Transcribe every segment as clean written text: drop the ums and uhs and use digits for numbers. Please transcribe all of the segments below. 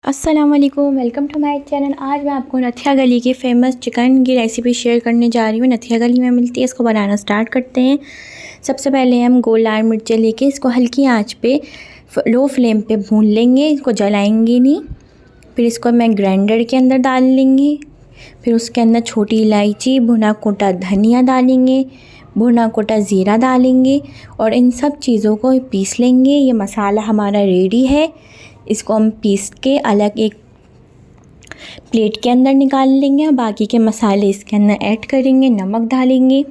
अस्सलाम वालेकुम, welcome to my channel. आज मैं आपको नथिया गली की फ़ेमस चिकन की रेसिपी शेयर करने जा रही हूँ। नथिया गली में मिलती है। इसको बनाना स्टार्ट करते हैं। सबसे पहले हम गोल लाल मिर्चें लेके इसको हल्की आंच पे लो फ्लेम पे भून लेंगे। इसको जलाएंगे नहीं। फिर इसको मैं ग्राइंडर के अंदर डाल लेंगे। फिर उसके अंदर छोटी इलायची, भुना कोटा धनिया डालेंगे, भुना कोटा ज़ीरा डालेंगे और इन सब चीज़ों को पीस लेंगे। ये मसाला हमारा रेडी है। इसको हम पीस के अलग एक प्लेट के अंदर निकाल लेंगे और बाकी के मसाले इसके अंदर ऐड करेंगे। नमक डालेंगे।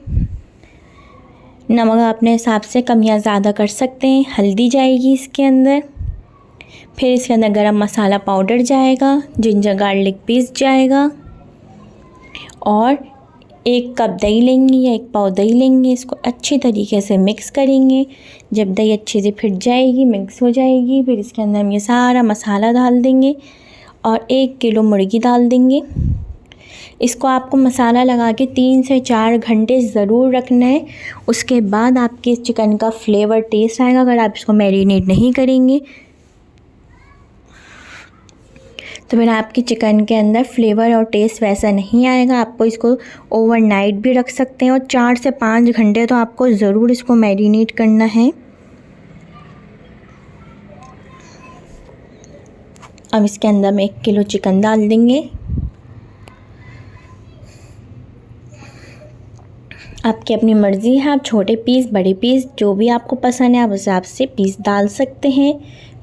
नमक अपने हिसाब से कम या ज़्यादा कर सकते हैं। हल्दी जाएगी इसके अंदर। फिर इसके अंदर गरम मसाला पाउडर जाएगा, जिंजर गार्लिक पेस्ट जाएगा और 1 कप दही लेंगे या 1 पाव दही लेंगे। इसको अच्छी तरीके से मिक्स करेंगे। जब दही अच्छे से फिट जाएगी, मिक्स हो जाएगी, फिर इसके अंदर हम ये सारा मसाला डाल देंगे और 1 किलो मुर्गी डाल देंगे। इसको आपको मसाला लगा के 3 से 4 घंटे ज़रूर रखना है। उसके बाद आपके चिकन का फ्लेवर टेस्ट आएगा। अगर आप इसको मैरिनेट नहीं करेंगे तो फिर आपकी चिकन के अंदर फ्लेवर और टेस्ट वैसा नहीं आएगा। आपको इसको ओवरनाइट भी रख सकते हैं और 4 से 5 घंटे तो आपको ज़रूर इसको मैरिनेट करना है। अब इसके अंदर हम 1 किलो चिकन डाल देंगे। आपकी अपनी मर्ज़ी है, आप छोटे पीस, बड़े पीस, जो भी आपको पसंद है आप उस हिसाब से पीस डाल सकते हैं।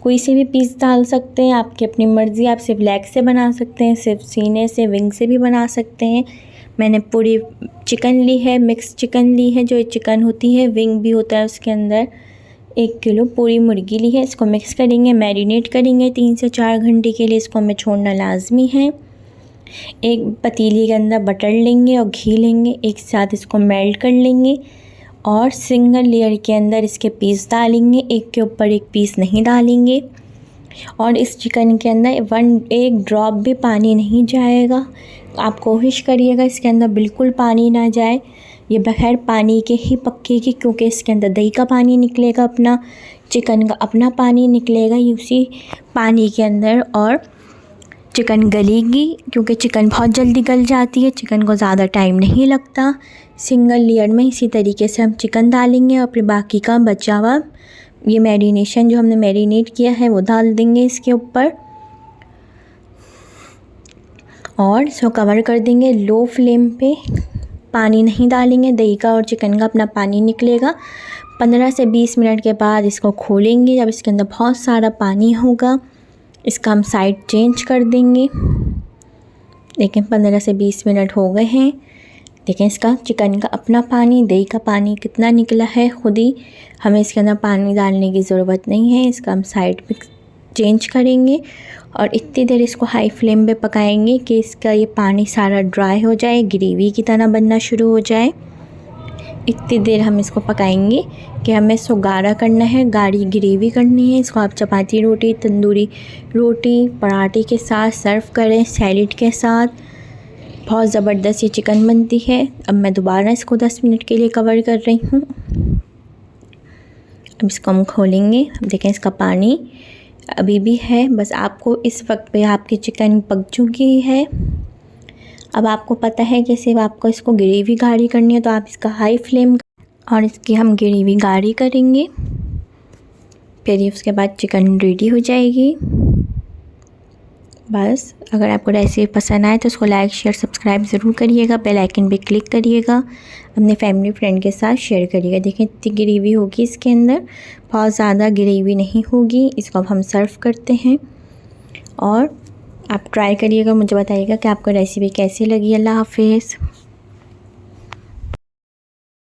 कोई से भी पीस डाल सकते हैं, आपकी अपनी मर्ज़ी। आप सिर्फ लेग से बना सकते हैं, सिर्फ सीने से, विंग से भी बना सकते हैं। मैंने पूरी चिकन ली है, मिक्स चिकन ली है। जो चिकन होती है विंग भी होता है उसके अंदर। 1 किलो पूरी मुर्गी ली है। इसको मिक्स करेंगे, मैरिनेट करेंगे 3 से 4 घंटे के लिए। इसको हमें छोड़ना लाजमी है। एक पतीली के अंदर बटर लेंगे और घी लेंगे, एक साथ इसको मेल्ट कर लेंगे और सिंगल लेयर के अंदर इसके पीस डालेंगे। एक के ऊपर एक पीस नहीं डालेंगे और इस चिकन के अंदर 1 ड्रॉप भी पानी नहीं जाएगा। आप कोशिश करिएगा इसके अंदर बिल्कुल पानी ना जाए। ये बगैर पानी के ही पकेगी क्योंकि इसके अंदर दही का पानी निकलेगा, अपना चिकन का अपना पानी निकलेगा उसी पानी के अंदर और चिकन गलेगी क्योंकि चिकन बहुत जल्दी गल जाती है। चिकन को ज़्यादा टाइम नहीं लगता। सिंगल लेयर में इसी तरीके से हम चिकन डालेंगे और फिर बाकी का बचा हुआ ये मैरिनेशन जो हमने मैरिनेट किया है वो डाल देंगे इसके ऊपर और इसको कवर कर देंगे लो फ्लेम पे। पानी नहीं डालेंगे, दही का और चिकन का अपना पानी निकलेगा। 15 से 20 मिनट के बाद इसको खोलेंगे। जब इसके अंदर बहुत सारा पानी होगा इसका हम साइड चेंज कर देंगे। देखें 15 से 20 मिनट हो गए हैं। देखें इसका चिकन का अपना पानी, दही का पानी कितना निकला है खुद ही। हमें इसके अंदर पानी डालने की ज़रूरत नहीं है। इसका हम साइड पे चेंज करेंगे और इतनी देर इसको हाई फ्लेम पे पकाएंगे कि इसका ये पानी सारा ड्राई हो जाए, ग्रेवी की तरह बनना शुरू हो जाए। इतनी देर हम इसको पकाएंगे कि हमें इसको गाढ़ा करना है, गाढ़ी ग्रेवी करनी है। इसको आप चपाती रोटी, तंदूरी रोटी, पराठे के साथ सर्व करें, सैलेड के साथ। बहुत ज़बरदस्त ये चिकन बनती है। अब मैं दोबारा इसको 10 मिनट के लिए कवर कर रही हूँ। अब इसको हम खोलेंगे। अब देखें इसका पानी अभी भी है। बस आपको इस वक्त पे आपकी चिकन पक चुकी है। अब आपको पता है कि सिर्फ आपको इसको ग्रेवी गाढ़ी करनी है तो आप इसका हाई फ्लेम और इसकी हम ग्रेवी गाढ़ी करेंगे। फिर उसके बाद चिकन रेडी हो जाएगी। बस अगर आपको रेसिपी पसंद आए तो उसको लाइक, शेयर, सब्सक्राइब ज़रूर करिएगा। बेल आइकन पे क्लिक करिएगा। अपने फैमिली फ्रेंड के साथ शेयर करिएगा। देखें इतनी ग्रेवी होगी इसके अंदर, बहुत ज़्यादा ग्रेवी नहीं होगी। इसको अब हम सर्व करते हैं और आप ट्राई करिएगा, मुझे बताइएगा कि आपको रेसिपी कैसी लगी। अल्लाह हाफिज़।